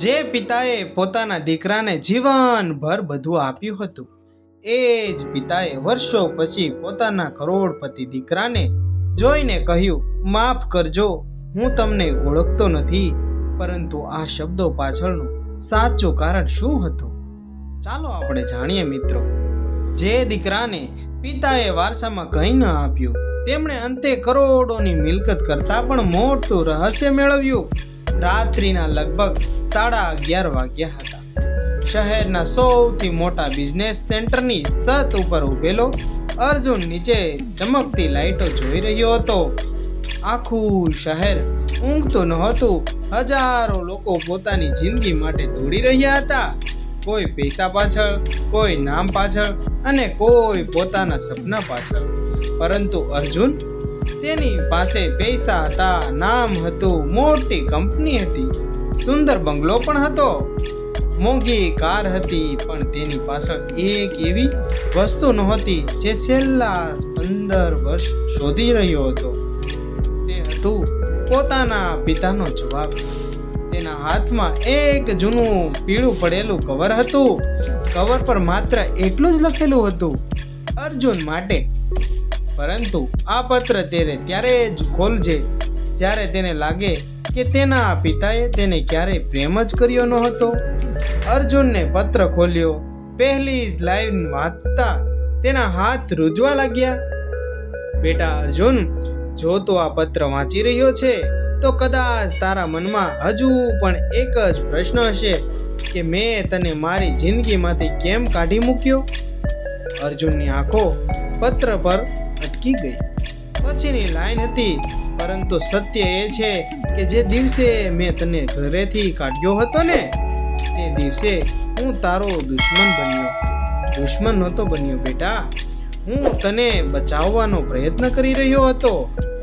જે પિતાએ પોતાના દીકરાને જીવનભર બધું આપ્યું હતું, એ જ પિતાએ વર્ષો પછી પોતાના કરોડપતિ દીકરાને જોઈને કહ્યું, માફ કરજો, હું તમને ઓળખતો નથી, પરંતુ આ શબ્દો પાછળનું સાચું કારણ શું હતું? ચાલો આપણે જાણીએ મિત્રો. જે દીકરાને પિતાએ વારસામાં કંઈ ન આપ્યું, તેમણે અંતે કરોડોની મિલકત કરતાં પણ મોટું રહસ્ય મેળવ્યું. રાત્રિના લગભગ 11:30 વાગ્યા હતા. શહેરના સૌથી મોટા બિઝનેસ સેન્ટરની છત ઉપર ઉભેલો અર્જુન નીચે ચમકતી લાઈટો જોઈ રહ્યો હતો. આખું શહેર ઊંઘતું નહોતું. હજારો લોકો પોતાની જિંદગી માટે દોડી રહ્યા હતા. કોઈ પૈસા પાછળ, કોઈ નામ પાછળ અને કોઈ પોતાના સપના પાછળ. પરંતુ અર્જુન, તેની પાસે પૈસા હતા, નામ હતું, મોટી કંપની હતી, સુંદર બંગલો પણ હતો, મોંઘી કાર હતી, પણ તેની પાછળ એક એવી વસ્તુ નહોતી જે છેલ્લા 15 વર્ષ શોધી રહ્યો હતો. તે હતું પોતાના પિતાનો જવાબ. તેના હાથમાં એક જૂનું પીળું પડેલું કવર હતું. કવર પર માત્ર એટલું જ લખેલું હતું, અર્જુન માટે. પરંતુ આ પત્ર ત્યારે જ ખોલજે જ્યારે તેને લાગે કે તેના પિતાએ તેને ક્યારેય પ્રેમ જ કર્યો ન હતો. અર્જુનને પત્ર ખોલ્યો. પહેલી જ લાઈન વાંચતા તેના હાથ રૂજવા લાગ્યા. બેટા અર્જુન, જો તું આ પત્ર વાંચી રહ્યો છે તો કદાચ તારા મનમાં હજુ પણ એક જ પ્રશ્ન હશે કે મેં તને મારી જિંદગીમાંથી કેમ કાઢી મૂક્યો? અર્જુનની આંખો પત્ર પર અટકી ગઈ. પછીની લાઈન હતી, પરંતુ સત્ય એ છે કે જે દિવસે મેં તને ઘરેથી કાઢ્યો હતો ને, તે દિવસે હું તારો દુશ્મન બન્યો. દુશ્મન નહોતો બન્યો બેટા, હું તને બચાવવાનો પ્રયત્ન કરી રહ્યો હતો.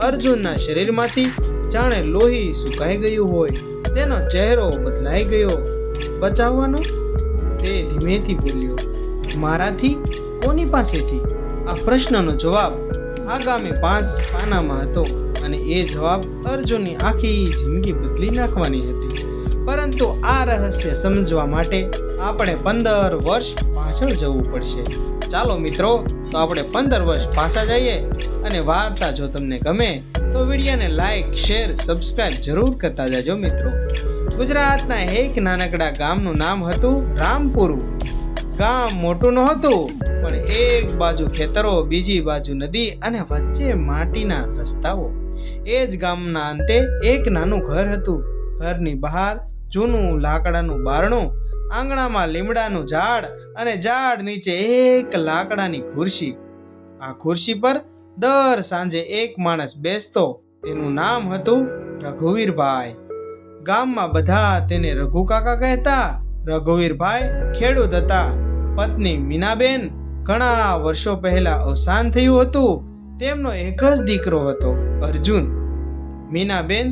અર્જુનના શરીરમાંથી જાણે લોહી સુકાઈ ગયું હોય, તેનો ચહેરો બદલાઈ ગયો. બચાવવાનો? તે ધીમેથી બોલ્યો. મારાથી? કોની પાસેથી? આ પ્રશ્નનો જવાબ આગામી 5 પાનામાં હતો, અને એ જવાબ અર્જુનની આખી જિંદગી બદલી નાખવાની હતી. પરંતુ આ રહસ્ય સમજવા માટે આપણે 15 વર્ષ પાછળ જવું પડશે. ચાલો મિત્રો, તો આપણે 15 વર્ષ પાછા જઈએ. અને વાર્તા જો તમને ગમે તો વિડીયોને લાઈક, શેર, સબસ્ક્રાઇબ જરૂર કરતા જાજો મિત્રો. ગુજરાતના એક નાનકડા ગામનું નામ હતું રામપુરું. ગામ મોટું નહોતું, પણ એક બાજુ ખેતરો, બીજી બાજુ નદી અને વચ્ચે માટીના રસ્તાઓ. એ જ ગામના અંતે એક નાનું ઘર હતું. ઘરની બહાર જૂનું લાકડાનું બારણું, આંગણામાં લીમડાનું ઝાડ અને ઝાડ નીચે એક લાકડાની ખુરશી. આ ખુરશી પર દર સાંજે એક માણસ બેસતો. તેનું નામ હતું રઘુવીરભાઈ. ગામમાં બધા તેને રઘુ કાકા કહેતા. રઘુવીરભાઈ ખેડૂત હતા. પત્ની મીનાબેન ઘણા વર્ષો પહેલા અવસાન થયું હતું. તેમનો એક જ દીકરો હતો, અર્જુન. મીનાબેન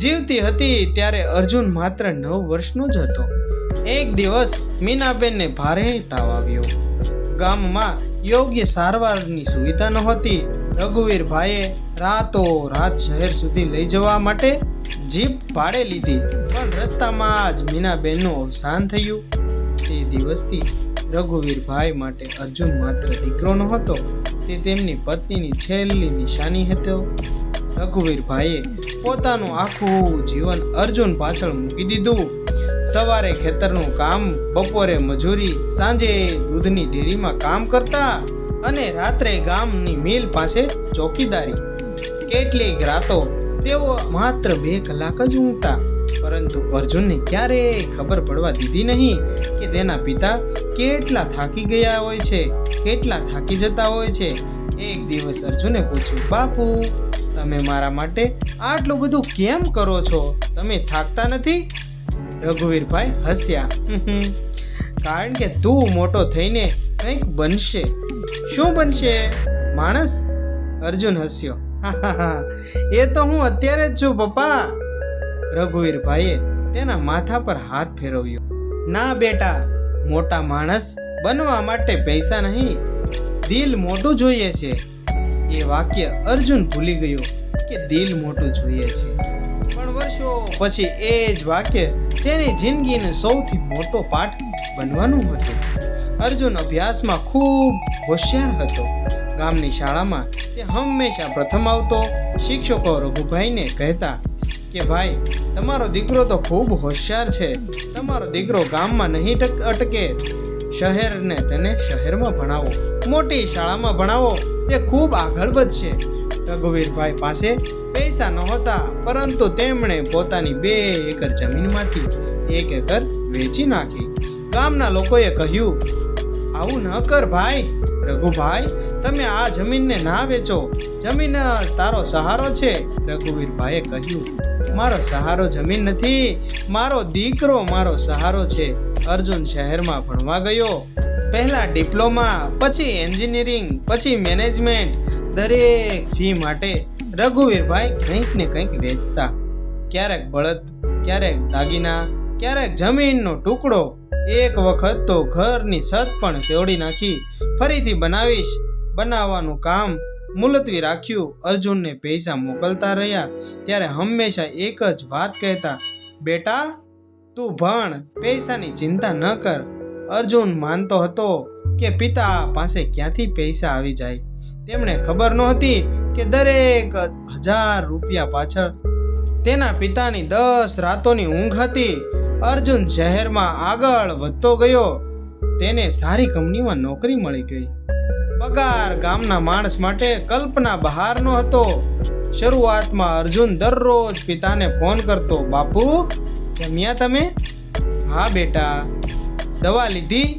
જીવતી હતી ત્યારે અર્જુન માત્ર 9 વર્ષનો જ હતો. એક દિવસ મીનાબેનને ભારે તાવ આવ્યો. ગામમાં યોગ્ય સારવારની સુવિધા નહોતી. રઘુવીરભાઈએ રાત શહેર સુધી લઈ જવા માટે જીપ ભાડે લીધી, પણ રસ્તામાં જ મીનાબેનનું અવસાન થયું. તે દિવસથી રઘુવીરભાઈ માટે અર્જુન માત્ર દીકરો નહોતો, તે તેમની પત્નીની છેલ્લી નિશાની હતો. રઘુવીરભાઈએ પોતાનું આખું જીવન અર્જુન પાછળ મૂકી દીધું. સવારે ખેતરનું કામ, બપોરે મજૂરી, સાંજે દૂધની ડેરીમાં કામ કરતા અને રાત્રે ગામની મિલ પાસે ચોકીદારી. કેટલીક રાતો તેઓ માત્ર 2 કલાક જ ઊંઘતા. પરંતુ અર્જુનને ક્યારેય ખબર પડવા દીધી નહીં કે તેના પિતા કેટલા થાકી ગયા હોય છે, કેટલા થાકી જતા હોય છે. એક દિવસ અર્જુને પૂછ્યું, બાપુ, તમે મારા માટે આટલું બધું કેમ કરો છો? તમે થાકતા નથી? રઘુવીરભાઈ હસ્યા. કારણ કે તું મોટો થઈને કંઈક બનશે. શું બનશે? માણસ? અર્જુન હસ્યો. એ તો હું અત્યારે જ છું પપ્પા. રઘુવીરભાઈએ તેના માથા પર હાથ ફેરવ્યો. ના બેટા, મોટા માણસ બનવા માટે પૈસા નહીં, દિલ મોટું જોઈએ છે. એ વાક્ય અર્જુન ભૂલી ગયો કે દિલ મોટું જોઈએ છે. પણ વર્ષો પછી એ જ વાક્ય તેની જિંદગીનો સૌથી મોટો પાઠ બનવાનું હતું. અર્જુન અભ્યાસમાં ખૂબ હોશિયાર હતો. ગામની શાળામાં તે હંમેશા પ્રથમ આવતો. શિક્ષકો રઘુભાઈને કહેતા કે ભાઈ, તમારો દીકરો તો ખૂબ હોશિયાર છે. તમારો દીકરો ગામમાં નહીં અટકે. શહેરને તેને શહેરમાં ભણાવો, મોટી શાળામાં ભણાવો, તે ખૂબ આગળ વધશે. રઘુવીરભાઈ પાસે પૈસા નહોતા, પરંતુ તેમણે પોતાની 2 એકર જમીનમાંથી 1 એકર વેચી નાખી. ગામના લોકોએ કહ્યું, આવું ન કર ભાઈ. રઘુભાઈ, તમે આ જમીનને ના વેચો. જમીન જ તારો સહારો છે. રઘુવીરભાઈએ કહ્યું, મારો સહારો જમીન નથી, મારો દીકરો મારો સહારો છે. અર્જુન શહેરમાં ભણવા ગયો. પહેલા ડિપ્લોમા, પછી એન્જિનિયરિંગ, પછી મેનેજમેન્ટ. દરેક ફી માટે રઘુવીરભાઈ કંઈક ને કંઈક વેચતા. ક્યારેક બળદ, ક્યારેક દાગીના, ક્યારેક જમીનનો ટુકડો. એક વખત તો ઘરની છત પણ તોડી નાખી. ફરીથી બનાવવાનું કામ મુલતવી રાખ્યું. અર્જુનને પૈસા મોકલતા રહ્યા ત્યારે હંમેશા એક જ વાત કહેતા, બેટા તું ભણ, પૈસાની ચિંતા ન કર. અર્જુન માનતો હતો કે પિતા પાસે ક્યાંથી પૈસા આવી જાય. તેમણે ખબર નહોતી કે દરેક 1000 રૂપિયા પાછળ તેના પિતાની 10 રાતોની ઊંઘ હતી. અર્જુન શહેરમાં આગળ વધતો ગયો. તેને સારી કંપનીમાં નોકરી મળી ગઈ. પગાર ગામના માણસ માટે કલ્પના બહારનો હતો. શરૂઆતમાં અર્જુન દરરોજ પિતાને ફોન કરતો, બાપુ જમ્યા તમે? હા બેટા. દવા લીધી?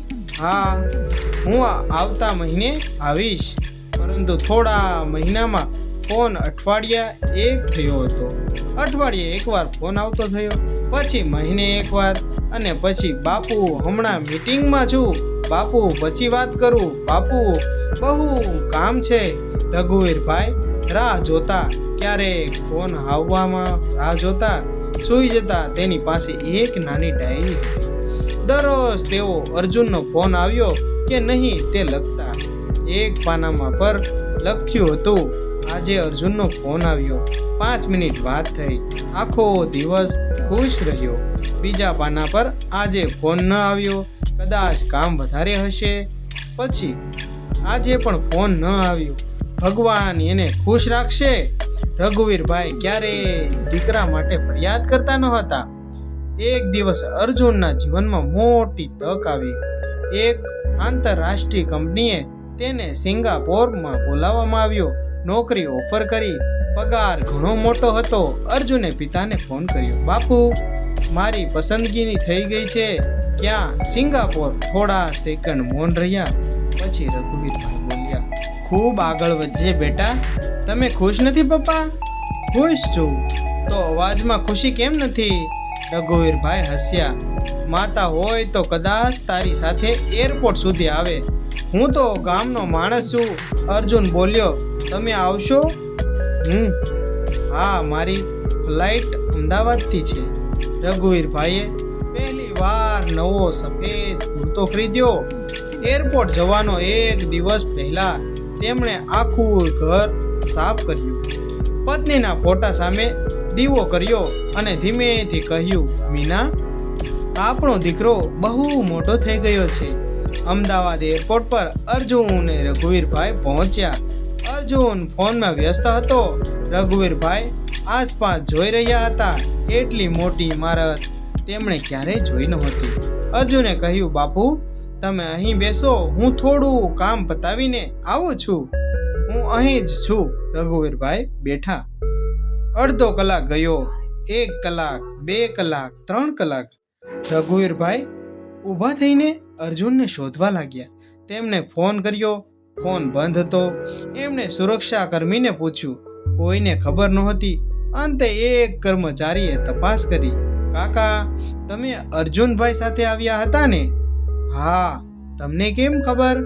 હા, હું આવતા મહિને આવીશ. પરંતુ થોડા મહિનામાં ફોન અઠવાડિયા 1 થયો હતો. અઠવાડિયે 1 વાર ફોન આવતો થયો, પછી મહિને 1 વાર, અને પછી બાપુ હમણાં મીટિંગમાં છું, બાપુ પછી વાત કરું, બાપુ બહુ કામ છે. રઘુવીરભાઈ રાહ જોતા, ક્યારેક ફોન આવવામાં રાહ જોતા. સૂઈ જતા. તેની પાસે એક નાની ડાયરી હતી. દરરોજ તેઓ અર્જુનનો ફોન આવ્યો કે નહીં તે લખતા. એક પાનામાં પર લખ્યું હતું, આજે અર્જુનનો ફોન આવ્યો, 5 મિનિટ વાત થઈ, આખો દિવસ ખુશ રહ્યો. બીજા પાના પર, આજે ફોન ન આવ્યો, કદાચ કામ વધારે હશે. પછી, આજે પણ ફોન ન આવ્યો, ભગવાન એને ખુશ રાખશે. રઘુવીરભાઈ ક્યારેય દીકરા માટે ફરિયાદ કરતા ન હતા. એક દિવસ અર્જુનના જીવનમાં મોટી તક આવી. એક આંતરરાષ્ટ્રીય કંપનીએ તેને સિંગાપોરમાં બોલાવવામાં આવ્યો. નોકરી ઓફર કરી. પગાર ઘણો મોટો હતો. અર્જુને પિતાને ફોન કર્યો, બાપુ મારી પસંદગીની થઈ ગઈ છે. ક્યાં? સિંગાપોર. થોડા સેકન્ડ મૌન રહ્યા. પછી રઘુવીરભાઈ બોલ્યા, ખૂબ આગળ વધજે બેટા. તમે ખુશ નથી પપ્પા? ખુશ છું. તો અવાજમાં ખુશી કેમ નથી? રઘુવીરભાઈ હસ્યા. માતા હોય તો કદાચ તારી સાથે એરપોર્ટ સુધી આવે. હું તો ગામનો માણસ છું. અર્જુન બોલ્યો, તમે આવશો? હા, મારી ફ્લાઇટ અમદાવાદથી છે. રઘુવીરભાઈએ પહેલી વાર નવો સફેદ કુર્તો ખરીદ્યો. એરપોર્ટ જવાનો 1 દિવસ પહેલા તેમણે આખું ઘર સાફ કર્યું. પત્નીના ફોટા સામે દીવો કર્યો અને ધીમેથી કહ્યું, મીના, આપણો દીકરો બહુ મોટો થઈ ગયો છે. અમદાવાદ એરપોર્ટ પર અર્જુન અને રઘુવીરભાઈ પહોંચ્યા. અર્જુન ફોનમાં વ્યસ્ત હતો. રઘુવીરભાઈ આસપાસ જોઈ રહ્યા હતા. એટલી મોટી ઇમારત તેમણે ક્યારેય જોઈ નહોતી. અર્જુને કહ્યું, બાપુ તમે અહીં બેસો, હું થોડું કામ પતાવીને આવું છું. હું અહીં જ છું. રઘુવીરભાઈ બેઠા. અડધો કલાક ગયો. 1 કલાક, 2 કલાક, 3 કલાક. રઘુવીરભાઈ ઊભા થઈને અર્જુનને શોધવા લાગ્યા. તેમણે ફોન કર્યો. ફોન બંધ હતો. એમણે સુરક્ષા કર્મીને પૂછ્યું. કોઈને ખબર નહોતી. અંતે એક કર્મચારીએ તપાસ કરી. કાકા, તમે અર્જુનભાઈ સાથે આવ્યા હતા ને? હા. તમને કેમ ખબર?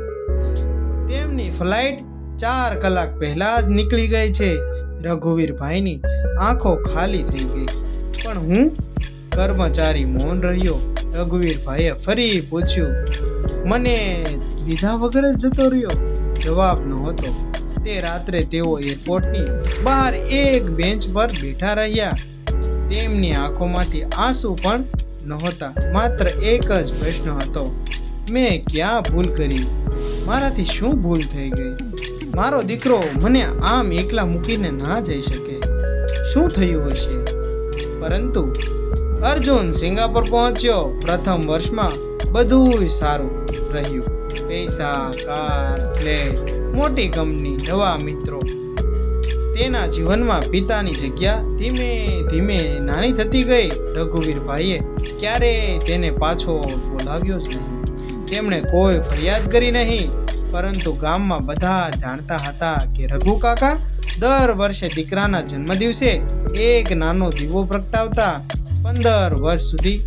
તેમની ફ્લાઇટ 4 કલાક પહેલા જ નીકળી ગઈ છે. રઘુવીરભાઈની આંખો ખાલી થઈ ગઈ. પણ હું? કર્મચારી મૌન રહ્યો. રઘુવીરભાઈએ ફરી પૂછ્યું, મને લીધા વગર જ જતો રહ્યો? જવાબ નહોતો. તે રાત્રે તેઓ એરપોર્ટની બહાર એક બેન્ચ પર બેઠા રહ્યા. તેમની આંખોમાંથી આંસુ પણ નહોતા. માત્ર એક જ પ્રશ્ન હતો, મેં ક્યાં ભૂલ કરી? મારાથી શું ભૂલ થઈ ગઈ? મારો દીકરો મને આમ એકલા મૂકીને ના જઈ શકે. શું થયું હશે? પરંતુ અર્જુન સિંગાપુર પહોંચ્યો. પ્રથમ વર્ષમાં બધું સારું રહ્યું. પૈસા, કાર, ફ્લેટ, મોટી કંપની, નવા મિત્રો. તેના જીવનમાં પિતાની જગ્યા ધીમે ધીમે નાની થતી ગઈ. રઘુવીરભાઈએ ક્યારેય તેને પાછો બોલાવ્યો જ નહીં. તેમણે કોઈ ફરિયાદ કરી નહીં. પરંતુ ગામમાં બધા જાણતા હતા કે રઘુ કાકા દર વર્ષે દીકરાના જન્મદિવસે એક નાનો દીવો પ્રગટાવતા. 15 વર્ષ સુધી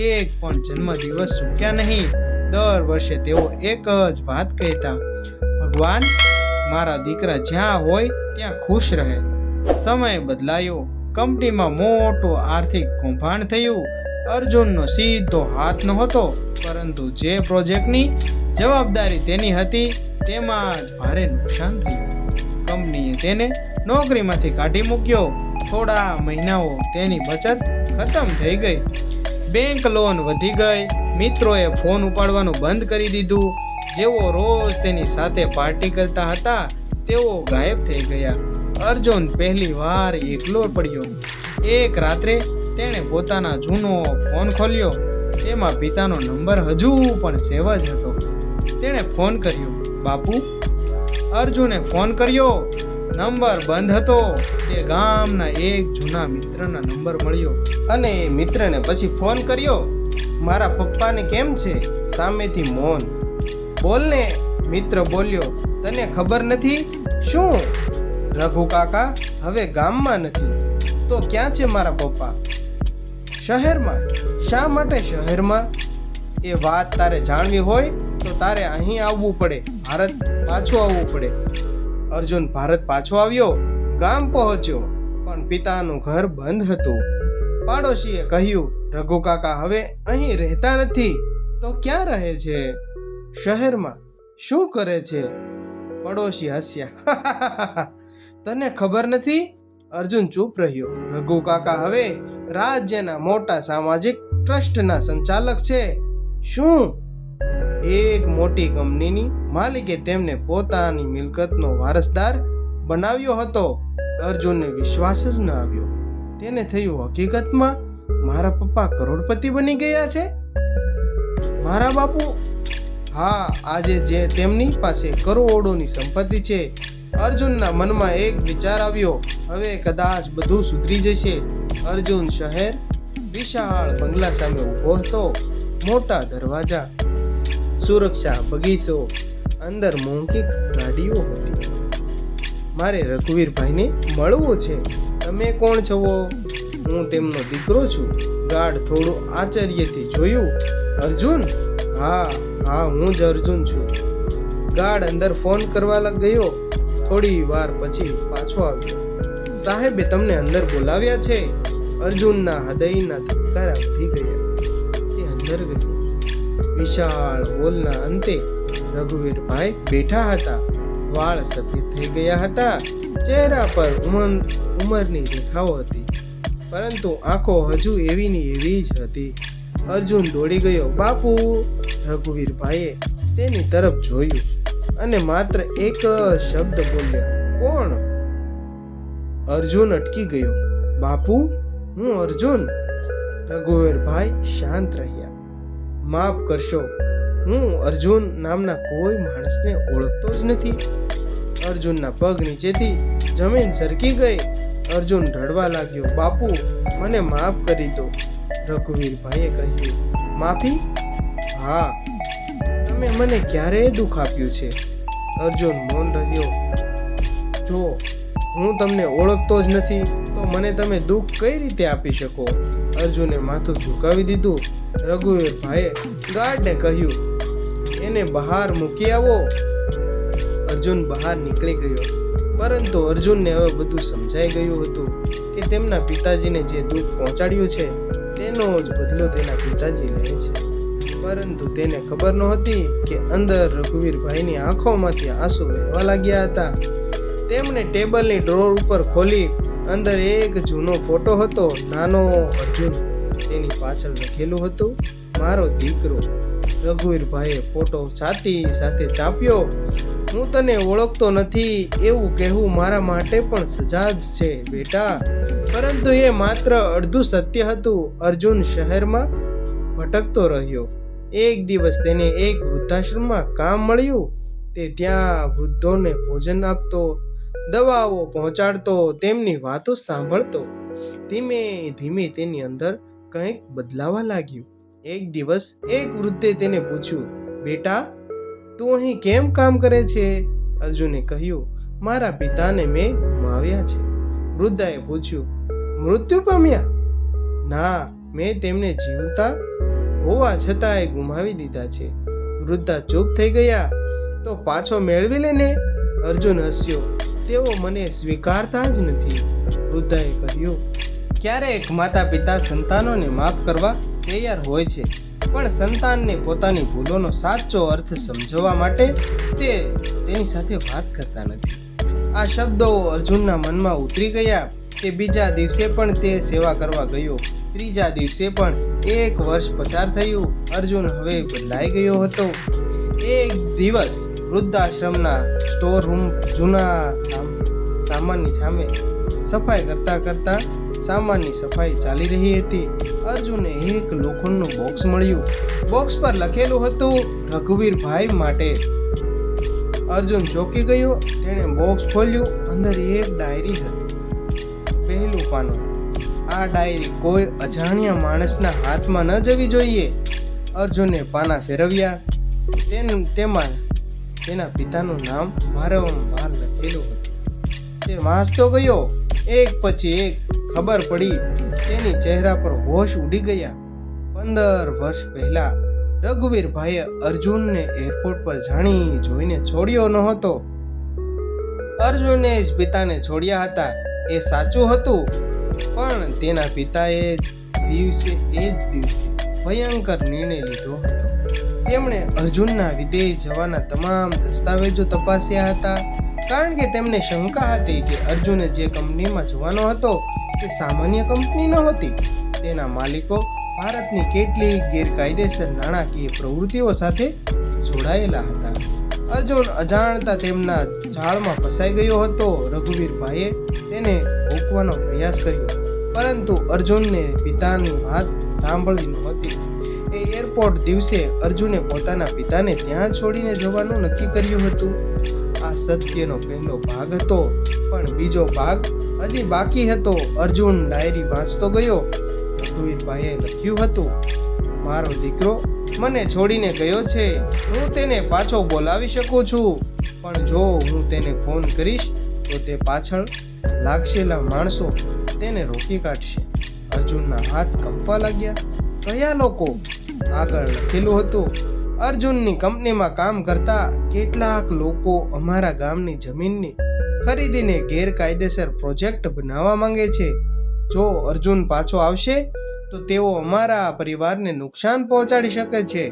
એક પણ જન્મદિવસ ચૂક્યા નહીં. દર વર્ષે તેઓ એક જ વાત કહેતા, ભગવાન, મારા દીકરા જ્યાં હોય ત્યાં ખુશ રહે. સમય બદલાયો. કંપનીમાં મોટું આર્થિક કૌભાંડ થયું. અર્જુનનો સીધો હાથ નહોતો, પરંતુ જે પ્રોજેક્ટની જવાબદારી તેની હતી તેમાં જ ભારે નુકસાન થયું. કંપનીએ તેને નોકરીમાંથી કાઢી મૂક્યો. થોડા મહિનાઓ તેની બચત ખતમ થઈ ગઈ. બેંક લોન વધી ગઈ. મિત્રોએ ફોન ઉપાડવાનું બંધ કરી દીધું. જેઓ રોજ તેની સાથે પાર્ટી કરતા હતા તેઓ ગાયબ થઈ ગયા. અર્જુન પહેલી વાર એકલો પડ્યો. એક રાત્રે તેણે પોતાના જૂનો ફોન ખોલ્યો. તેમાં પિતાનો નંબર હજુ પણ સેવ જ હતો. તેણે ફોન કર્યો. બાપુ. અર્જુને ફોન કર્યો. નંબર બંધ હતો. તે ગામના એક જૂના મિત્રના નંબર મળ્યો અને મિત્રને પછી ફોન કર્યો. મારા પપ્પાને કેમ છે? સામેથી મૌન. બોલને, મિત્ર બોલ્યો. તને ખબર નથી? શું? રઘુ કાકા હવે ગામમાં નથી. તો ક્યાં છે મારા પપ્પા? શહેરમાં. શા માટે શહેરમાં? એ વાત તારે જાણવી હોય તો તારે અહીં આવવું પડે. ભારત પાછું આવવું પડે. અર્જુન ભારત પાછો આવ્યો. ગામ પહોંચ્યો, પણ પિતાનું ઘર બંધ હતું. પાડોશીએ કહ્યું, રઘુ કાકા હવે અહીં રહેતા નથી. તો ક્યાં રહે છે? શહેરમાં. શું કરે છે? પડોશી હસ્યા. તને ખબર નથી? અર્જુન ચૂપ રહ્યો. રઘુ કાકા હવે રાજ્યના મોટા સામાજિક ટ્રસ્ટના સંચાલક છે. શું? એક મોટી કંપનીની માલિકે તેમને પોતાની મિલકતનો વારસદાર બનાવ્યો હતો. અર્જુનને વિશ્વાસ જ ન આવ્યો. તેને થયું, હકીકતમાં મારા પપ્પા કરોડપતિ બની ગયા છે? મારા બાપુ? હા, આજે જે તેમની પાસે કરોડોની સંપત્તિ છે. અર્જુનના મનમાં એક વિચાર આવ્યો, હવે કદાચ બધું સુધરી જશે. અર્જુન શહેર વિશાળ બંગલા સામે ઊભો હતો. મોટા દરવાજા, સુરક્ષા બગીચો, અંદર મોંઘી ગાડીઓ હતી. મારે રઘુવીરભાઈને મળવું છે. તમે કોણ છો? હું તેમનો દીકરો છું. ગાર્ડ થોડું આશ્ચર્યથી જોયું. અર્જુન? હા, હું જ અર્જુન છું. ગાર્ડ અંદર ફોન કરવા ગયો. થોડી વાર પછી પાછો આવ્યો. સાહેબે તમને અંદર બોલાવ્યા છે. અર્જુનના હૃદયના ધબકારા વધી ગયા. તે અંદર ગયો. વિશાળ હોલના અંતે રઘુવીરભાઈ બેઠા હતા. વાળ સફેદ થઈ ગયા હતા. ચહેરા પર ઉંમરની રેખાઓ હતી, પરંતુ આંખો હજુ એવીની એવી જ હતી. અર્જુન દોડી ગયો. બાપુ! રઘુવીરભાઈએ તેની તરફ જોયું અને માત્ર એક શબ્દ બોલ્યા, કોણ? અર્જુન અટકી ગયો. બાપુ, હું અર્જુન. રઘુવીરભાઈ શાંત રહ્યા. માફ કરશો, હું અર્જુન નામના કોઈ માણસને ઓળખતો જ નથી. અર્જુનના પગ નીચેથી જમીન સરકી ગઈ. અર્જુન રડવા લાગ્યો. બાપુ, મને માફ કરી દો. રઘુવીરભાઈએ કહ્યું, માફી? હા. તમે મને ક્યારેય દુઃખ આપ્યું છે? અર્જુન મૌન રહ્યો. જો હું તમને ઓળખતો જ નથી તો મને તમે દુઃખ કઈ રીતે આપી શકો? અર્જુને માથું ઝુકાવી દીધું. રઘુવીરભાઈએ ગાર્ડને કહ્યું, એને બહાર મૂકી આવો. અર્જુન બહાર નીકળી ગયો. પરંતુ અર્જુનને હવે બધું સમજાઈ ગયું હતું કે તેમના પિતાજીને જે દુઃખ પહોંચાડ્યું છે તેનો જ બદલો તેના પિતાજી લે છે. પરંતુ તેને ખબર નહોતી કે અંદર રઘુવીરભાઈની આંખોમાંથી આંસુ વહેવા લાગ્યા હતા. તેમણે ટેબલની ડ્રોર ઉપર ખોલી અંદર એક જૂનો ફોટો હતો, નાનો અર્જુન. તેની પાછળ લખેલું હતું, મારો દીકરો. રઘુવીરભાઈએ ફોટો છાતી સાથે ચાંપ્યો. હું તને ઓળખતો નથી એવું કહેવું મારા માટે પણ સજા જ છે બેટા. પરંતુ એ માત્ર અડધું સત્ય હતું. અર્જુન શહેરમાં ભટકતો રહ્યો. એક દિવસ તેને એક વૃદ્ધાશ્રમમાં કામ મળ્યું. તે ત્યાં વૃદ્ધોને ભોજન આપતો, દવાઓ પહોંચાડતો, તેમની વાતો સાંભળતો. ધીમે ધીમે તેની અંદર કંઈક બદલાવા લાગ્યું. એક દિવસ એક વૃદ્ધે તેને પૂછ્યું, બેટા તું અહીં કેમ કામ કરે છે? અર્જુને કહ્યું, મારા પિતાને મેં ગુમાવ્યા છે. વૃદ્ધાએ પૂછ્યું, મૃત્યુ પામ્યા? ના, મેં તેમને જીવતા હોવા છતાંય ગુમાવી દીધા છે. વૃદ્ધા ચૂપ થઈ ગયા. તો પાછો મેળવી લેને. અર્જુન હસ્યો, તેઓ મને સ્વીકારતા જ નથી. વૃદ્ધાએ કહ્યું, ક્યારેક માતા પિતા સંતાનોને માફ કરવા તૈયાર હોય છે, પણ સંતાનને પોતાની ભૂલોનો સાચો અર્થ સમજવા માટે તેની સાથે વાત કરતા નથી. આ શબ્દો અર્જુનના મનમાં ઉતરી ગયા. તે બીજા દિવસે પણ તે સેવા કરવા ગયો. ત્રીજા દિવસે પણ 1 વર્ષ પસાર થયું. અર્જુન હવે બદલાઈ ગયો હતો. એક દિવસ વૃદ્ધાશ્રમના સ્ટોર રૂમ જૂના સામાનની સામે સફાઈ કરતા સામાનની સફાઈ ચાલી રહી હતી. અર્જુનને એક લોખંડનું બોક્સ મળ્યું. બોક્સ પર લખેલું હતું, રઘુવીરભાઈ માટે. અર્જુન ચોંકી ગયો. તેણે બોક્સ ખોલ્યું. અંદર એક ડાયરી હતી. પહેલું પાનું. આ ડાયરી કોઈ અજાણ્યા માણસના હાથમાં ન જવી જોઈએ. અર્જુને પાના ફેરવ્યા. તેમાં તેના પિતાનું નામ વારંવાર લખેલું હતું. તે વાંચતો ગયો. એક પછી એક ખબર પડી. તેની ચહેરા પર હોશ ઉડી ગયા. 15 વર્ષ પહેલા રઘુવીરભાઈએ અર્જુનને એરપોર્ટ પર જાણી જોઈને છોડ્યો નહોતો. અર્જુને જ પિતાને છોડ્યા હતા, એ સાચું હતું. પણ તેના પિતાએ જ દિવસે ભયંકર નિર્ણય લીધો હતો. તેમણે અર્જુનના વિદેશ જવાના તમામ દસ્તાવેજો તપાસ્યા હતા, કારણ કે તેમને શંકા હતી કે અર્જુને જે કંપનીમાં જવાનો હતો તે સામાન્ય કંપની નહોતી. તેના માલિકો ભારતની કેટલીક ગેરકાયદેસર નાણાકીય પ્રવૃત્તિઓ સાથે જોડાયેલા હતા. અર્જુન અજાણતા તેમના જાળમાં ફસાઈ ગયો હતો. રઘુવીરભાઈએ તેને રોકવાનો પ્રયાસ કર્યો, પરંતુ અર્જુનને પિતાની વાત સાંભળવી નહોતી. એ એરપોર્ટ દિવસે અર્જુને પોતાના પિતાને ત્યાં છોડીને જવાનું નક્કી કર્યું હતું. આ સત્યનો પહેલો ભાગ હતો, પણ બીજો ભાગ હજી બાકી હતો. અર્જુન ડાયરી વાંચતો ગયો. રઘુવીરભાઈએ લખ્યું હતું, મારો દીકરો મને છોડીને ગયો છે. હું તેને પાછો બોલાવી શકું છું, પણ જો હું તેને ફોન કરીશ તો તે પાછળ લાગેલા માણસો તેને રોકી કાઢશે. અર્જુનના હાથ કંપવા લાગ્યા. કયા લોકો? આગળ લખેલું હતું, અર્જુનની કંપનીમાં કામ કરતા કેટલાક લોકો અમારા ગામની જમીનની ખરીદીને ગેરકાયદેસર પ્રોજેક્ટ બનાવવા માંગે છે. જો અર્જુન પાછો આવશે તો તેઓ અમારા પરિવારને નુકસાન પહોંચાડી શકે છે.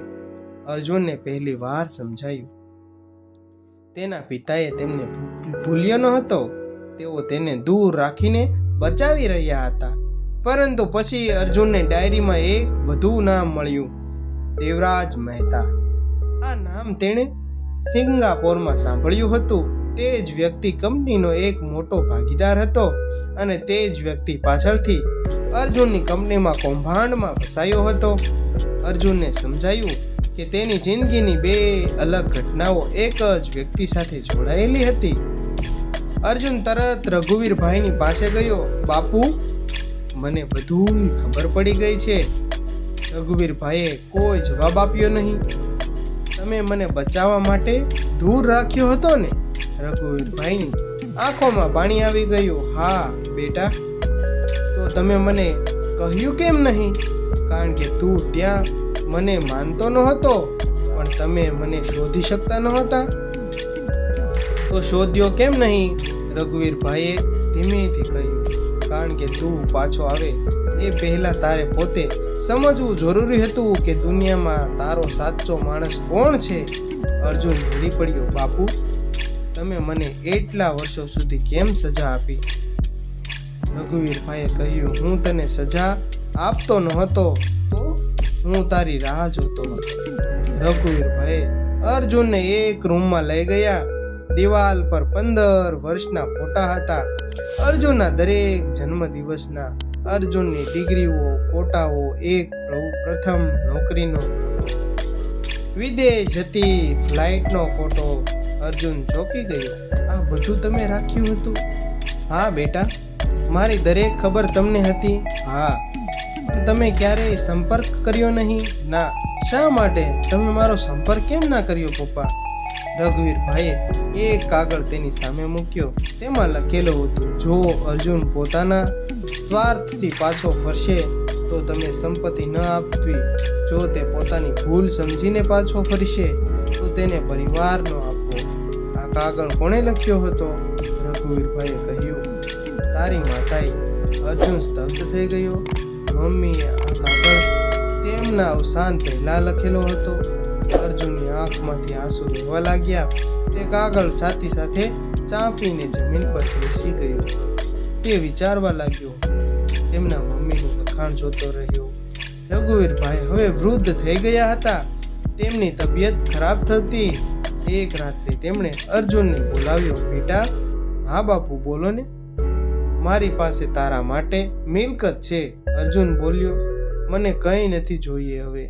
અર્જુનને પહેલી વાર સમજાયું. તેના પિતાએ તેમને ભૂલ્યો ન હતો. તેઓ તેને દૂર રાખીને બચાવી રહ્યા હતા. પરંતુ પછી અર્જુનને ડાયરીમાં એક વધુ નામ મળ્યું, દેવરાજ મહેતા. આ નામ તેણે સિંગાપોરમાં સાંભળ્યું હતું. તે જ વ્યક્તિ કંપનીનો એક મોટો ભાગીદાર હતો, અને તે જ વ્યક્તિ પાછળથી અર્જુનની કંપનીમાં કૌભાંડમાં ફસાયો હતો. અર્જુનને સમજાયું કે તેની જિંદગીની 2 અલગ ઘટનાઓ એક જ વ્યક્તિ સાથે જોડાયેલી હતી. અર્જુન તરત રઘુવીરભાઈની પાસે ગયો. બાપુ, મને બધું ખબર પડી ગઈ છે. રઘુવીરભાઈએ કોઈ જવાબ આપ્યો નહીં. તમે મને બચાવવા માટે દૂર રાખ્યો હતો ને? રઘુવીરભાઈની આંખોમાં પાણી આવી ગયું. હા બેટા, તો તમે મને કહ્યું કેમ નહીં? કારણ કે તું ત્યાં મને માનતો નહોતો, પણ તમે મને શોધી શકતા નહોતા. તો શોધ્યો કેમ નહીં? રઘુવીરભાઈએ ધીમેથી કહ્યું, કારણ કે તું પાછો આવે એ પહેલા તારે પોતે સમજવું જરૂરી હતું કે દુનિયામાં તારો સાચો માણસ કોણ છે. અર્જુન રડી પડ્યો. બાપુ, તમે મને એટલા વર્ષો સુધી કેમ સજા આપી? રઘુવીરભાઈએ કહ્યું, હું તને સજા આપતો નહોતો તો હું તારી રાહ જોતો હતો. રઘુવીરભાઈએ અર્જુનને એક રૂમમાં લઈ ગયા. દિવાલ પર 15 વર્ષના ફોટા હતા. અર્જુનના દરેક જન્મદિવસના, અર્જુનની ડિગ્રીઓ, ફોટાઓ, એક પ્રથમ નોકરીનો ફોટો, વિદેશ જતી ફ્લાઇટનો ફોટો. અર્જુન ચોંકી ગયો. આ બધું તમે રાખ્યું હતું? હા બેટા, મારી દરેક ખબર તમને હતી. હા. તમે ક્યારેય સંપર્ક કર્યો નહીં? ના. શા માટે? તમે મારો સંપર્ક કેમ ના કર્યો પપ્પા? રઘુવીરભાઈએ એક કાગળ તેની સામે મૂક્યો. તેમાં લખેલું હતું, જો અર્જુન પોતાના સ્વાર્થથી પાછો ફરશે તો તમે સંપત્તિ ન આપવી. જો તે પોતાની ભૂલ સમજીને પાછો ફરશે તો તેને પરિવાર ન આપવો. આ કાગળ કોણે લખ્યો હતો? રઘુવીરભાઈએ કહ્યું, તારી માતાએ. અર્જુન સ્તબ્ધ થઈ ગયો. મમ્મીએ આ કાગળ તેમના અવસાન પહેલા લખેલો હતો. અર્જુનની આંખમાંથી આંસુ વહેવા લાગ્યા. તે કાગળ છાતી સાથે ચાંપીને જમીન પર બેસી ગયો. તે વિચારવા લાગ્યો. તેમના મમ્મીનું લખાણ જોતો રહ્યો. રઘુવીરભાઈ હવે વૃદ્ધ થઈ ગયા હતા. તેમની તબિયત ખરાબ થતી. એક રાત્રે તેમણે અર્જુનને બોલાવ્યો. બેટા. હા બાપુ, બોલો ને. મારી પાસે તારા માટે મિલકત છે. અર્જુન બોલ્યો, મને કંઈ નથી જોઈએ હવે.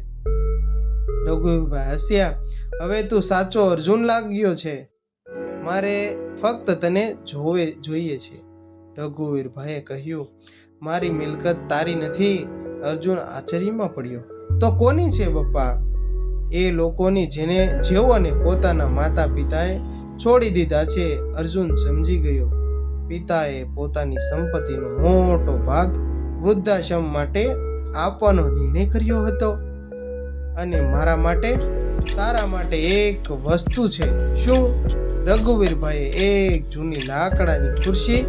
રઘુવીરભાઈ હસ્યા. હવે તું સાચો અર્જુન લાગ્યો છે. મારે ફક્ત તને જોઈએ છે. રઘુવીરભાઈએ કહ્યું, મારી મિલકત તારી નથી. અર્જુન આશ્ચર્યમાં પડ્યો. તો કોની છે પપ્પા? એ લોકોની જેઓને પોતાના માતા પિતાએ છોડી દીધા છે. અર્જુન સમજી ગયો. પિતાએ પોતાની સંપત્તિનો મોટો ભાગ વૃદ્ધાશ્રમ માટે આપવાનો નિર્ણય કર્યો હતો. અને મારા માટે, તારા માટે એક વસ્તુ છે. શું? રઘુવીરભાઈએ એક જૂની લાકડાની ખુરશી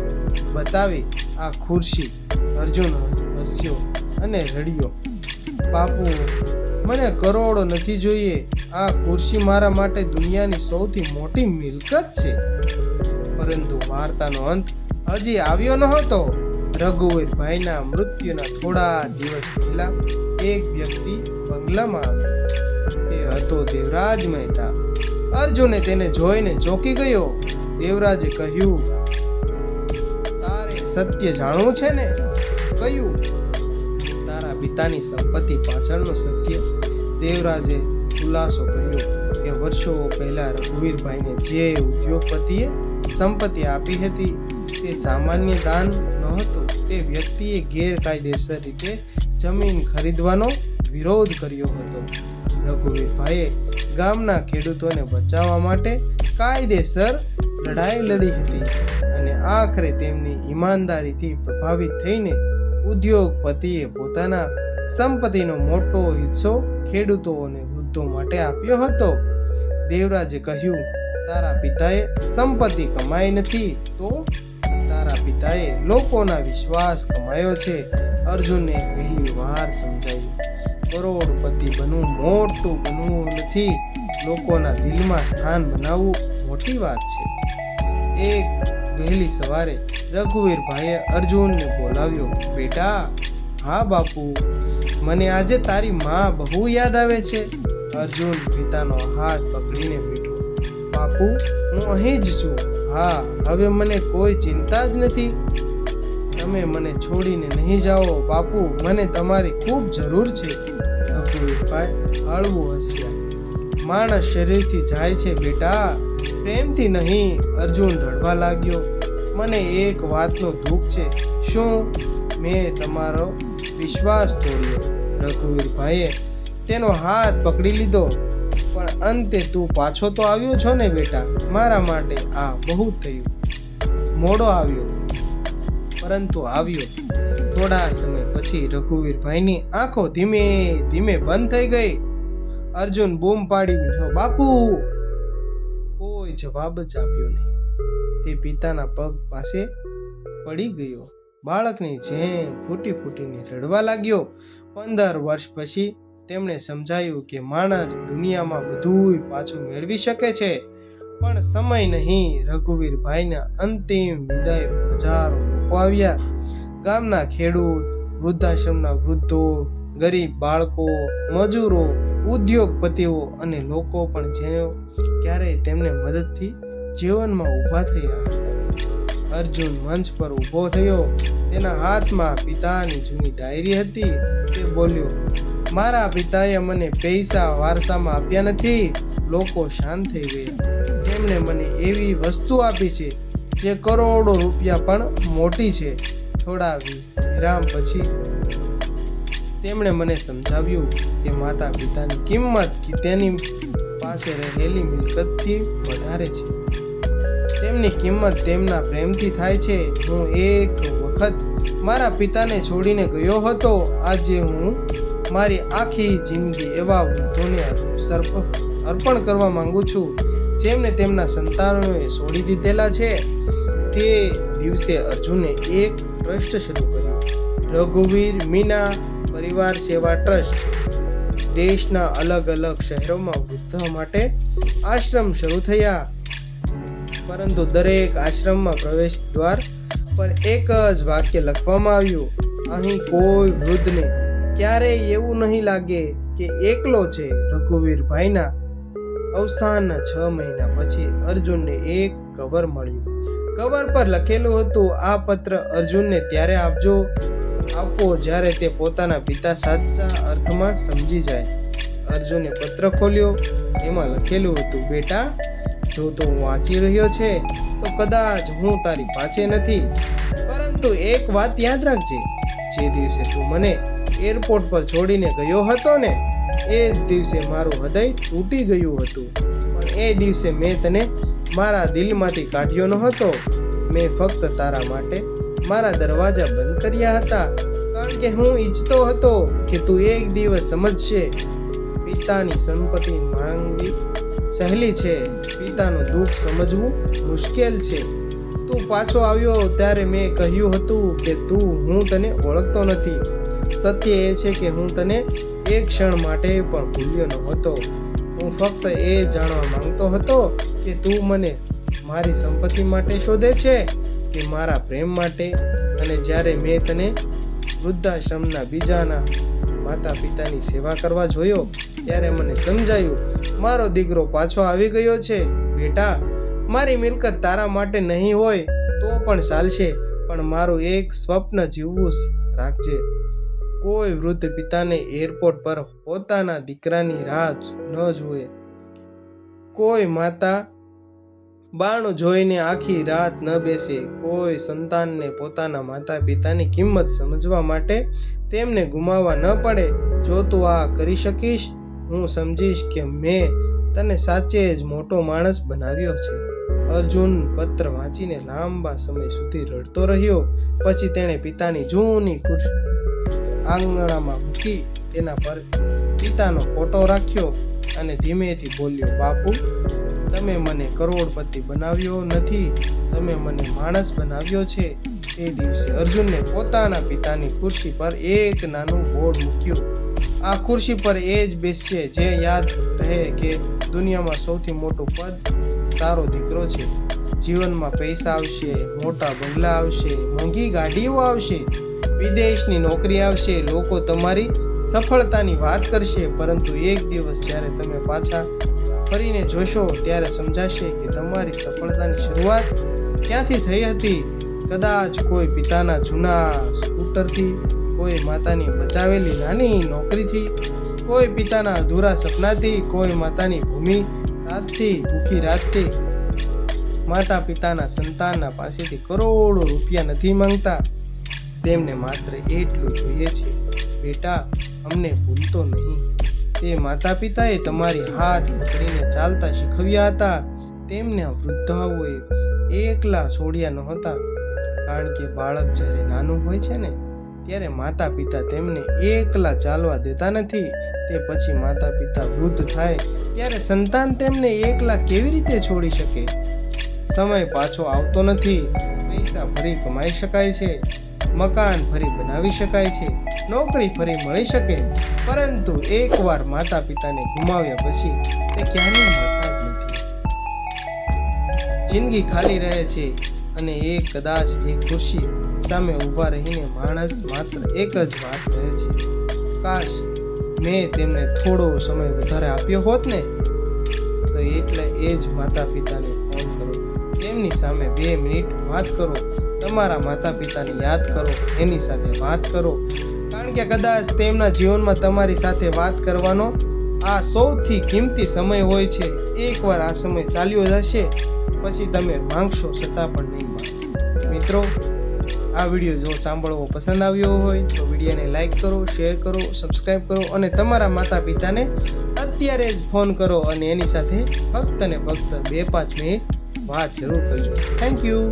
બતાવી. આ ખુરશી. અર્જુન હસ્યો અને રડ્યો. બાપુ, મને કરોડો નથી જોઈએ. આ ખુરશી મારા માટે દુનિયાની સૌથી મોટી મિલકત છે. પરંતુ વાર્તાનો અંત હજી આવ્યો નહોતો. રઘુવીરભાઈના મૃત્યુના થોડા દિવસ પહેલા એક વ્યક્તિ બંગલામાં આવ્યો. તે હતો દેવરાજ મહેતા. અર્જુને તેને જોઈને ચોંકી ગયો. દેવરાજે કહ્યું, તારે સત્ય જાણવું છે ને? કહ્યું, તારા પિતાની સંપત્તિ પાછળનું સત્ય. દેવરાજે ખુલાસો કર્યો કે વર્ષો પહેલા રઘુવીરભાઈને જે ઉદ્યોગપતિએ સંપત્તિ આપી હતી તે સામાન્ય દાન નહોતું. તે વ્યક્તિએ ગેરકાયદેસર રીતે જમીન ખરીદવાનો વિરોધ કર્યો હતો. રઘુવીરભાઈએ ગામના ખેડૂતોને બચાવવા માટે કાયદેસર લડાઈ લડી હતી અને આખરે તેમની ઈમાનદારીથી પ્રભાવિત થઈને ઉદ્યોગપતિએ પોતાના સંપત્તિનો મોટો હિસ્સો ખેડૂતો અને વૃદ્ધો માટે આપ્યો હતો. દેવરાજે કહ્યું, તારા પિતાએ સંપત્તિ કમાઈ નથી, તો તારા પિતાએ લોકોના વિશ્વાસ કમાયો છે. અર્જુનને પહેલી વાર સમજાયું, કરોડપતિ બનવું મોટું બનવું નથી, લોકોના દિલમાં સ્થાન બનાવવું મોટી વાત છે. એક વહેલી સવારે રઘુવીરભાઈએ અર્જુનને બોલાવ્યો. બેટા. હા બાપુ, મને આજે તારી માં બહુ યાદ આવે છે. અર્જુન પિતાનો હાથ પકડીને બેઠો. બાપુ, હું અહીં જ છું. હા, હવે મને કોઈ ચિંતા જ નથી. તમે મને છોડીને નહીં જાઓ બાપુ, મને તમારી ખૂબ જરૂર છે. રઘુવીરભાઈ હળવું હસ્યા. માણસ શરીરથી જાય છે બેટા, પ્રેમથી નહીં. અર્જુન રડવા લાગ્યો. મને એક વાતનો દુઃખ છે. શું? મેં તમારો વિશ્વાસ તોડ્યો. રઘુવીરભાઈએ તેનો હાથ પકડી લીધો. પણ અંતે તું પાછો તો આવ્યો છો ને બેટા. મારા માટે આ બહુ થયું. મોડો આવ્યો, પરંતુ આવ્યો. થોડા સમય પછી રઘુવીરભાઈની આંખો ધીમે ધીમે બંધ થઈ ગઈ. અર્જુન બૂમ પાડી બેઠો. બાપુ! કોઈ જવાબ જ આપ્યો નહીં. તે પિતાના પગ પાસે પડી ગયો. બાળકની જેમ ફૂટી ફૂટીને રડવા લાગ્યો. 15 વર્ષ પછી તેમણે સમજાયું કે માણસ દુનિયામાં બધું પાછું મેળવી શકે છે, પણ સમય નહીં. રઘુવીરભાઈના અંતિમ વિદાય હજારો લોકો આવ્યા. ગામના ખેડૂત, વૃદ્ધાશ્રમના વૃદ્ધો, ગરીબ બાળકો, મજૂરો, ઉદ્યોગપતિઓ અને લોકો પણ જેઓ ક્યારેય તેમને મદદથી જીવનમાં ઊભા થયા હતા. અર્જુન મંચ પર ઊભો થયો. તેના હાથમાં પિતાની જૂની ડાયરી હતી. તે બોલ્યો, મારા પિતાએ મને પૈસા વારસામાં આપ્યા નથી. લોકો શાંત થઈ ગયા. તેમણે મને એવી વસ્તુ આપી છે જે કરોડો રૂપિયા પણ મોટી છે. થોડા વિરામ પછી તેમણે મને સમજાવ્યું કે માતા પિતાની કિંમત તેની પાસે રહેલી મિલકતથી વધારે છે. તેમની કિંમત તેમના પ્રેમથી થાય છે. હું એક વખત મારા પિતાને છોડીને ગયો હતો. આજે હું મારી આખી જિંદગી એવા વૃદ્ધોને અર્પણ કરવા માંગુ છું જેમને તેમના સંતાનોએ છોડી દીધેલા છે. તે દિવસે અર્જુને એક ટ્રસ્ટ શરૂ કર્યો, રઘુવીર મીના પરિવાર સેવા ટ્રસ્ટ. દેશના અલગ અલગ શહેરોમાં વૃદ્ધો માટે આશ્રમ શરૂ થયા, પરંતુ દરેક આશ્રમમાં પ્રવેશ દ્વાર પર એક જ વાક્ય લખવામાં આવ્યું, અહીં કોઈ વૃદ્ધને ક્યારેય એવું નહીં લાગે કે એકલો છે. રઘુવીરભાઈના અવસાનના 6 મહિના પછી અર્જુનને એક કવર મળ્યું. કવર પર લખેલું હતું, આ પત્ર અર્જુનને ત્યારે આપવો જ્યારે તે પોતાના પિતા સાચા અર્થમાં સમજી જાય. અર્જુને પત્ર ખોલ્યો. એમાં લખેલું હતું, બેટા, જો તું વાંચી રહ્યો છે તો કદાચ હું તારી પાસે નથી, પરંતુ એક વાત યાદ રાખજે, જે દિવસે તું મને એરપોર્ટ પર છોડીને ગયો હતો ને, એ જ દિવસે મારું હૃદય તૂટી ગયું હતું. પણ એ દિવસે મેં તને મારા દિલમાંથી કાઢ્યો ન હતો. મેં ફક્ત તારા માટે મારા દરવાજા બંધ કર્યા હતા, કારણ કે હું ઈચ્છતો હતો કે તું એક દિવસ સમજશે. પિતાની સંપત્તિ માંગવી સહેલી છે, પિતાનું દુઃખ સમજવું મુશ્કેલ છે. તું પાછો આવ્યો ત્યારે મેં કહ્યું હતું કે હું તને ઓળખતો નથી. સત્ય એ છે કે હું તને એક ક્ષણ માટે પણ ભૂલ્યો નહોતો. હું ફક્ત એ જાણવા માંગતો હતો કે તું મને મારી સંપત્તિ માટે શોધે છે કે મારા પ્રેમ માટે. અને જ્યારે મેં તને વૃદ્ધાશ્રમના બીજાના માતા પિતાની સેવા કરવા જોયો ત્યારે મને સમજાયું, મારો દીકરો પાછો આવી ગયો છે. બેટા, મારી મિલકત તારા માટે નહીં હોય તો પણ ચાલશે, પણ મારું એક સ્વપ્ન જીવવું રાખજે. કોઈ વૃદ્ધ પિતાને એરપોર્ટ પર પોતાના દીકરાની રાહ ન જુએ. કોઈ માતા બાણું જોઈને આખી રાત ન બેસે. કોઈ સંતાનને પોતાના માતા પિતાની કિંમત સમજવા માટે તેમને ગુમાવવા ન પડે. જો તું આ કરી શકીશ, હું સમજીશ કે મેં તને સાચે જ મોટો માણસ બનાવ્યો છે. અર્જુન પત્ર વાંચીને લાંબા સમય સુધી રડતો રહ્યો. પછી તેણે પિતાની જૂની ખુરશી આંગણામાં મૂકી તેના પર પિતાનો ફોટો રાખ્યો અને ધીમેથી બોલ્યો, બાપુ, તમે મને કરોડપતિ બનાવ્યો નથી, તમે મને માણસ બનાવ્યો છે. તે દિવસે અર્જુનને પોતાના પિતાની ખુરશી પર એક નાનું બોર્ડ મૂક્યું. આ ખુરશી પર એ જ બેસશે જે યાદ રહે કે દુનિયામાં સૌથી મોટું પદ સારો દીકરો છે. જીવનમાં પૈસા આવશે, મોટા બંગલા આવશે, મોંઘી ગાડીઓ આવશે, વિદેશની નોકરી આવશે, લોકો તમારી સફળતાની વાત કરશે, પરંતુ એક દિવસ જ્યારે તમે પાછા ફરીને જોશો ત્યારે સમજાશે કે તમારી સફળતાની શરૂઆત ક્યાંથી થઈ હતી. કદાચ કોઈ પિતાના જૂના સ્કૂટરથી, કોઈ માતાની બચાવેલી નાની નોકરીથી, કોઈ પિતાના અધૂરા સપનાથી, કોઈ માતાની ભૂખી રાતથી. માતા પિતાના સંતાનના પાસેથી કરોડો રૂપિયા નથી માંગતા, તેમને માત્ર એટલું જોઈએ છે, બેટા, અમને ભૂલતો નહીં. તે માતા પિતાએ તમારી હાથ પકડીને ચાલતા શીખવ્યા હતા. તેમને વૃદ્ધાઓએ એકલા છોડ્યા નહોતા, કારણ કે બાળક જ્યારે નાનું હોય છે ને ત્યારે માતા પિતા તેમને એકલા ચાલવા દેતા નથી. તે પછી માતા પિતા વૃદ્ધ થાય ત્યારે સંતાન તેમને એકલા કેવી રીતે છોડી શકે? સમય પાછો આવતો નથી. પૈસા ફરી કમાઈ શકાય છે, મકાન ફરી બનાવી શકાય છે, નોકરી ફરી મળી શકે, પરંતુ એકવાર માતા પિતાને ગુમાવ્યા પછી તે ક્યારેય મળતા જ નથી. જિંદગી ખાલી રહે છે અને કદાચ એ ખુરશી સામે ઊભા રહીને માણસ માત્ર એક જ વાત કહે છે, કાશ મેં તેમને થોડો સમય વધારે આપ્યો હોત ને. તો એટલે એ જ માતા પિતાને ફોન કરો, તેમની સામે 2 મિનિટ વાત કરો, તમારા માતા પિતાને યાદ કરો, એની સાથે વાત કરો, કારણ કે કદાચ તેમના જીવનમાં તમારી સાથે વાત કરવાનો આ સૌથી કિંમતી સમય હોય છે. એકવાર આ સમય ચાલ્યો જશે પછી તમે માંગશો છતાં પણ નહીં મળે. મિત્રો, આ વિડીયો જો સાંભળવો પસંદ આવ્યો હોય તો વિડીયોને લાઈક કરો, શેર કરો, સબસ્ક્રાઈબ કરો અને તમારા માતા પિતાને અત્યારે જ ફોન કરો અને એની સાથે ફક્ત ને ફક્ત 2-5 મિનિટ વાત જરૂર કરજો. Thank you.